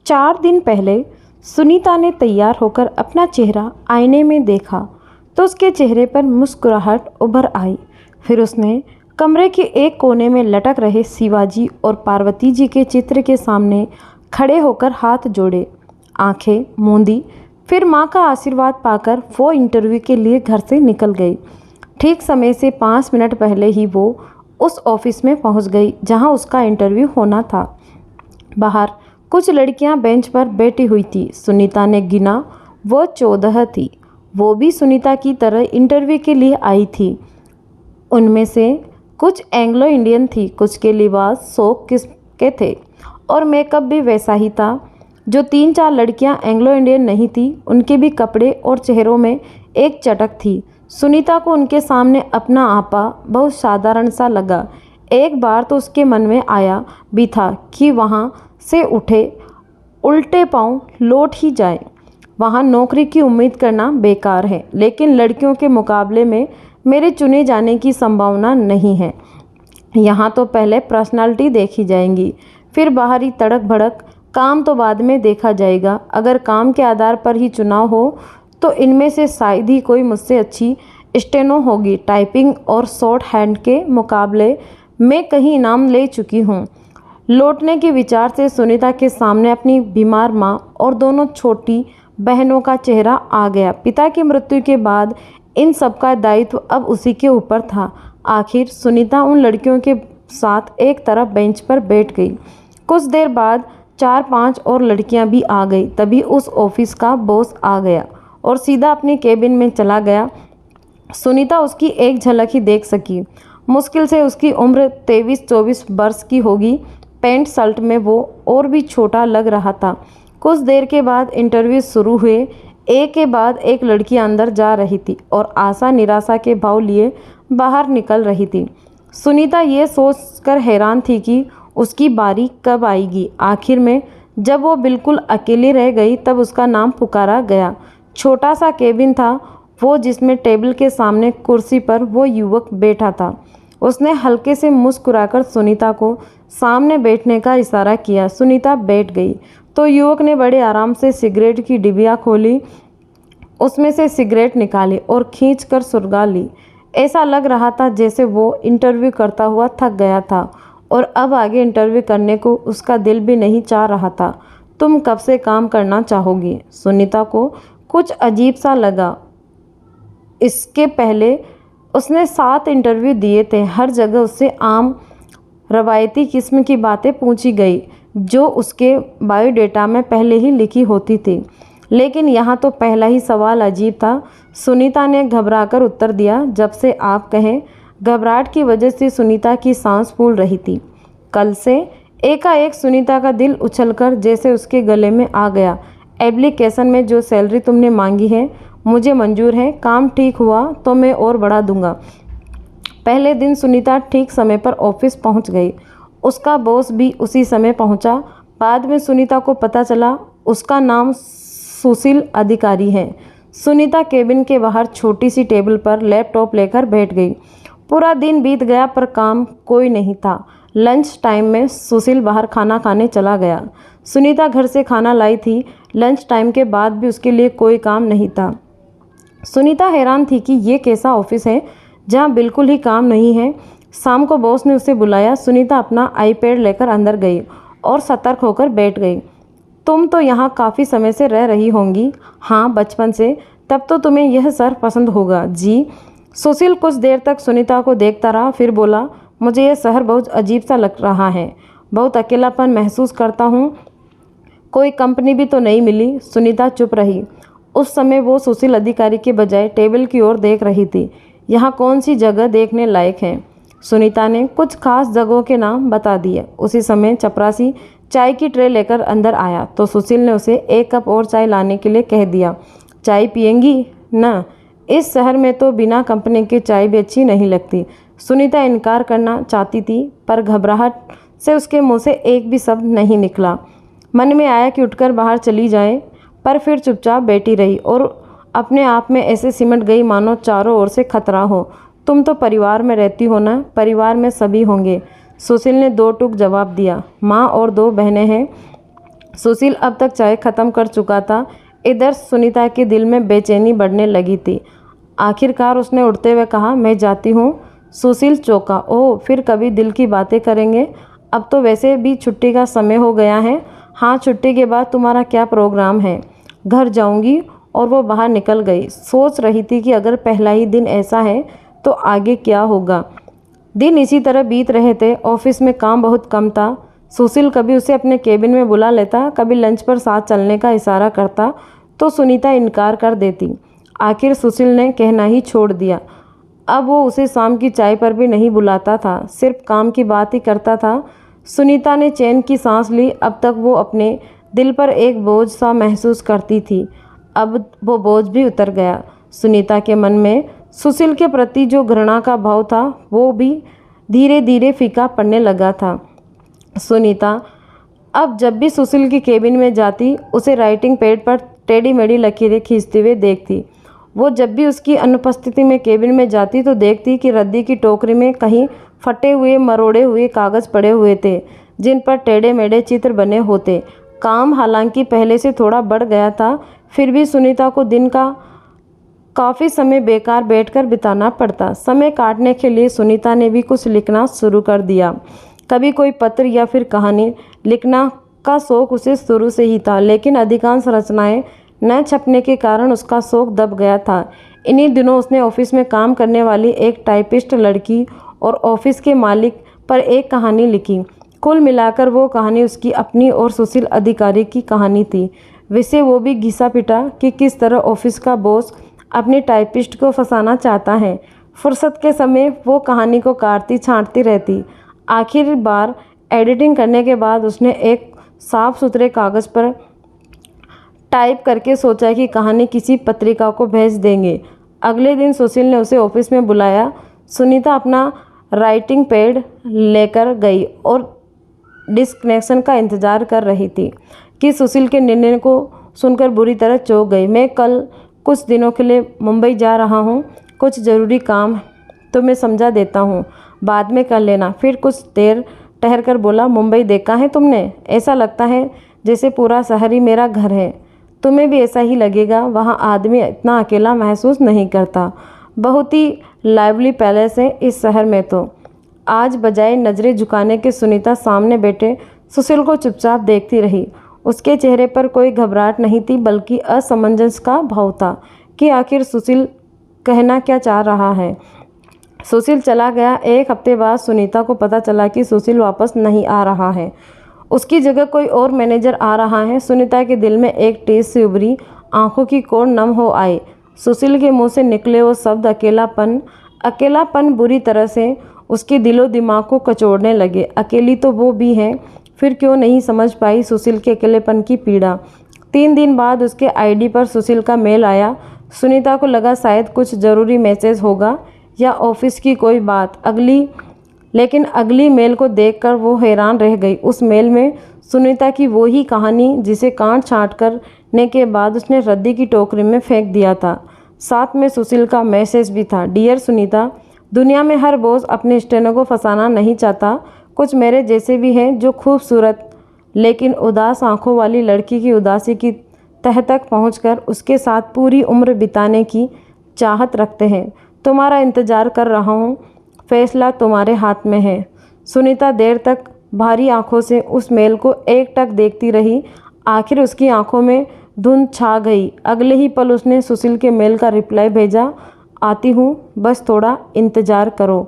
4 दिन पहले सुनीता ने तैयार होकर अपना चेहरा आईने में देखा तो उसके चेहरे पर मुस्कुराहट उभर आई। फिर उसने कमरे के एक कोने में लटक रहे शिवाजी और पार्वती जी के चित्र के सामने खड़े होकर हाथ जोड़े, आंखें मूंदी। फिर माँ का आशीर्वाद पाकर वो इंटरव्यू के लिए घर से निकल गई। ठीक समय से 5 मिनट पहले ही वो उस ऑफिस में पहुंच गई जहां उसका इंटरव्यू होना था। बाहर कुछ लड़कियां बेंच पर बैठी हुई थी। सुनीता ने गिना, वो 14 थी। वो भी सुनीता की तरह इंटरव्यू के लिए आई थी। उनमें से कुछ एंग्लो इंडियन थी, कुछ के लिबास शौक किस्म के थे और मेकअप भी वैसा ही था। जो 3-4 लड़कियां एंग्लो इंडियन नहीं थी, उनके भी कपड़े और चेहरों में एक चटक थी। सुनीता को उनके सामने अपना आपा बहुत साधारण सा लगा। एक बार तो उसके मन में आया भी था कि वहाँ से उठे उल्टे पांव लौट ही जाए। वहाँ नौकरी की उम्मीद करना बेकार है, लेकिन लड़कियों के मुकाबले में मेरे चुने जाने की संभावना नहीं है। यहाँ तो पहले पर्सनालिटी देखी जाएंगी, फिर बाहरी तड़क भड़क। काम तो बाद में देखा जाएगा। अगर काम के आधार पर ही चुनाव हो तो इनमें से शायद ही कोई मुझसे अच्छी स्टेनो होगी। टाइपिंग और शॉर्ट हैंड के मुकाबले मैं कहीं इनाम ले चुकी हूँ। लौटने के विचार से सुनीता के सामने अपनी बीमार माँ और दोनों छोटी बहनों का चेहरा आ गया। पिता की मृत्यु के बाद इन सब का दायित्व अब उसी के ऊपर था। आखिर सुनीता उन लड़कियों के साथ एक तरफ बेंच पर बैठ गई। कुछ देर बाद 4-5 और लड़कियां भी आ गई। तभी उस ऑफिस का बॉस आ गया और सीधा अपने केबिन में चला गया। सुनीता उसकी एक झलक ही देख सकी। मुश्किल से उसकी उम्र 23-24 वर्ष की होगी। पैंट शर्ट में वो और भी छोटा लग रहा था। कुछ देर के बाद इंटरव्यू शुरू हुए। एक के बाद एक लड़की अंदर जा रही थी और आशा निराशा के भाव लिए बाहर निकल रही थी। सुनीता ये सोचकर हैरान थी कि उसकी बारी कब आएगी। आखिर में जब वो बिल्कुल अकेली रह गई तब उसका नाम पुकारा गया। छोटा सा केबिन था वो, जिसमें टेबल के सामने कुर्सी पर वो युवक बैठा था। उसने हल्के से मुस्कुराकर सुनीता को सामने बैठने का इशारा किया। सुनीता बैठ गई तो युवक ने बड़े आराम से सिगरेट की डिबिया खोली, उसमें से सिगरेट निकाली और खींचकर सुलगा ली। ऐसा लग रहा था जैसे वो इंटरव्यू करता हुआ थक गया था और अब आगे इंटरव्यू करने को उसका दिल भी नहीं चाह रहा था। तुम कब से काम करना चाहोगी? सुनीता को कुछ अजीब सा लगा। इसके पहले उसने 7 इंटरव्यू दिए थे। हर जगह उससे आम रवायती किस्म की बातें पूछी गई जो उसके बायोडेटा में पहले ही लिखी होती थी, लेकिन यहाँ तो पहला ही सवाल अजीब था। सुनीता ने घबराकर उत्तर दिया, जब से आप कहें। घबराहट की वजह से सुनीता की सांस फूल रही थी। कल से एकाएक सुनीता का दिल उछलकर जैसे उसके गले में आ गया। एप्लीकेशन में जो सैलरी तुमने मांगी है मुझे मंजूर है। काम ठीक हुआ तो मैं और बढ़ा दूंगा। पहले दिन सुनीता ठीक समय पर ऑफिस पहुंच गई। उसका बॉस भी उसी समय पहुंचा। बाद में सुनीता को पता चला उसका नाम सुशील अधिकारी है। सुनीता केबिन के बाहर छोटी सी टेबल पर लैपटॉप लेकर बैठ गई। पूरा दिन बीत गया पर काम कोई नहीं था। लंच टाइम में सुशील बाहर खाना खाने चला गया। सुनीता घर से खाना लाई थी। लंच टाइम के बाद भी उसके लिए कोई काम नहीं था। सुनीता हैरान थी कि ये कैसा ऑफिस है जहाँ बिल्कुल ही काम नहीं है। शाम को बॉस ने उसे बुलाया। सुनीता अपना आईपैड लेकर अंदर गई और सतर्क होकर बैठ गई। तुम तो यहाँ काफ़ी समय से रह रही होंगी? हाँ, बचपन से। तब तो तुम्हें यह शहर पसंद होगा। जी। सुशील कुछ देर तक सुनीता को देखता रहा, फिर बोला, मुझे यह शहर बहुत अजीब सा लग रहा है। बहुत अकेलापन महसूस करता हूँ। कोई कंपनी भी तो नहीं मिली। सुनीता चुप रही। उस समय वो सुशील अधिकारी के बजाय टेबल की ओर देख रही थी। यहाँ कौन सी जगह देखने लायक है? सुनीता ने कुछ खास जगहों के नाम बता दिए। उसी समय चपरासी चाय की ट्रे लेकर अंदर आया तो सुशील ने उसे 1 कप और चाय लाने के लिए कह दिया। चाय पिएंगी ना? इस शहर में तो बिना कंपनी के चाय भी अच्छी नहीं लगती। सुनीता इनकार करना चाहती थी पर घबराहट से उसके मुंह से एक भी शब्द नहीं निकला। मन में आया कि उठकर बाहर चली जाए, पर फिर चुपचाप बैठी रही और अपने आप में ऐसे सिमट गई मानो चारों ओर से खतरा हो। तुम तो परिवार में रहती हो ना? परिवार में सभी होंगे। सुशील ने 2 टूक जवाब दिया। माँ और 2 बहनें हैं। सुशील अब तक चाय ख़त्म कर चुका था। इधर सुनीता के दिल में बेचैनी बढ़ने लगी थी। आखिरकार उसने उठते हुए कहा, मैं जाती हूँ। सुशील चौंका। ओह, फिर कभी दिल की बातें करेंगे। अब तो वैसे भी छुट्टी का समय हो गया है। हाँ, छुट्टी के बाद तुम्हारा क्या प्रोग्राम है? घर जाऊँगी। और वो बाहर निकल गई। सोच रही थी कि अगर पहला ही दिन ऐसा है तो आगे क्या होगा। दिन इसी तरह बीत रहे थे। ऑफिस में काम बहुत कम था। सुशील कभी उसे अपने केबिन में बुला लेता, कभी लंच पर साथ चलने का इशारा करता तो सुनीता इनकार कर देती। आखिर सुशील ने कहना ही छोड़ दिया। अब वो उसे शाम की चाय पर भी नहीं बुलाता था, सिर्फ काम की बात ही करता था। सुनीता ने चैन की सांस ली। अब तक वो अपने दिल पर एक बोझ सा महसूस करती थी, अब वो बोझ भी उतर गया। सुनीता के मन में सुशील के प्रति जो घृणा का भाव था वो भी धीरे धीरे फीका पड़ने लगा था। सुनीता अब जब भी सुशील की केबिन में जाती, उसे राइटिंग पैड पर टेढ़ी मेढ़ी लकीरें खींचते हुए देखती। वो जब भी उसकी अनुपस्थिति में केबिन में जाती तो देखती कि रद्दी की टोकरी में कहीं फटे हुए मरोड़े हुए कागज़ पड़े हुए थे, जिन पर टेढ़े मेढ़े चित्र बने होते। काम हालांकि पहले से थोड़ा बढ़ गया था, फिर भी सुनीता को दिन का काफ़ी समय बेकार बैठकर बिताना पड़ता। समय काटने के लिए सुनीता ने भी कुछ लिखना शुरू कर दिया। कभी कोई पत्र या फिर कहानी। लिखना का शौक़ उसे शुरू से ही था, लेकिन अधिकांश रचनाएं न छपने के कारण उसका शौक़ दब गया था। इन्हीं दिनों उसने ऑफिस में काम करने वाली एक टाइपिस्ट लड़की और ऑफिस के मालिक पर एक कहानी लिखी। कुल मिलाकर वो कहानी उसकी अपनी और सुशील अधिकारी की कहानी थी। वैसे वो भी घिसा पिटा कि किस तरह ऑफिस का बॉस अपनी टाइपिस्ट को फंसाना चाहता है। फुर्सत के समय वो कहानी को काटती छांटती रहती। आखिर बार एडिटिंग करने के बाद उसने एक साफ सुथरे कागज़ पर टाइप करके सोचा कि कहानी किसी पत्रिका को भेज देंगे। अगले दिन सुशील ने उसे ऑफिस में बुलाया। सुनीता अपना राइटिंग पैड लेकर गई और डिस्कनेक्शन का इंतज़ार कर रही थी कि सुशील के निर्णय को सुनकर बुरी तरह चौंक गई। मैं कल कुछ दिनों के लिए मुंबई जा रहा हूँ, कुछ ज़रूरी काम तो मैं समझा देता हूँ, बाद में कर लेना। फिर कुछ देर ठहर कर बोला, मुंबई देखा है तुमने? ऐसा लगता है जैसे पूरा शहर ही मेरा घर है। तुम्हें भी ऐसा ही लगेगा। वहाँ आदमी इतना अकेला महसूस नहीं करता। बहुत ही लाइवली पैलेस है इस शहर में। तो आज बजाय नज़रें झुकाने के सुनीता सामने बैठे सुशील को चुपचाप देखती रही। उसके चेहरे पर कोई घबराहट नहीं थी, बल्कि असमंजस का भाव था कि आखिर सुशील कहना क्या चाह रहा है। सुशील चला गया। एक हफ्ते बाद सुनीता को पता चला कि सुशील वापस नहीं आ रहा है। उसकी जगह कोई और मैनेजर आ रहा है। सुनीता के दिल में एक टेस से उभरी, आंखों की कोर नम हो आई। सुशील के मुंह से निकले वो शब्द अकेलापन। अकेलापन बुरी तरह से उसके दिलो दिमाग को कचोड़ने लगे। अकेली तो वो भी है, फिर क्यों नहीं समझ पाई सुशील के अकेलेपन की पीड़ा। 3 दिन बाद उसके आईडी पर सुशील का मेल आया। सुनीता को लगा शायद कुछ ज़रूरी मैसेज होगा या ऑफिस की कोई बात। लेकिन अगली मेल को देखकर वो हैरान रह गई। उस मेल में सुनीता की वो ही कहानी जिसे काट छाँट करने के बाद उसने रद्दी की टोकरी में फेंक दिया था। साथ में सुशील का मैसेज भी था, डियर सुनीता, दुनिया में हर बॉस अपने स्टेनो को फंसाना नहीं चाहता। कुछ मेरे जैसे भी हैं जो खूबसूरत लेकिन उदास आंखों वाली लड़की की उदासी की तह तक पहुंचकर उसके साथ पूरी उम्र बिताने की चाहत रखते हैं। तुम्हारा इंतज़ार कर रहा हूँ, फैसला तुम्हारे हाथ में है। सुनीता देर तक भारी आंखों से उस मेल को एकटक देखती रही। आखिर उसकी आंखों में धुंध छा गई। अगले ही पल उसने सुशील के मेल का रिप्लाई भेजा, आती हूँ, बस थोड़ा इंतज़ार करो।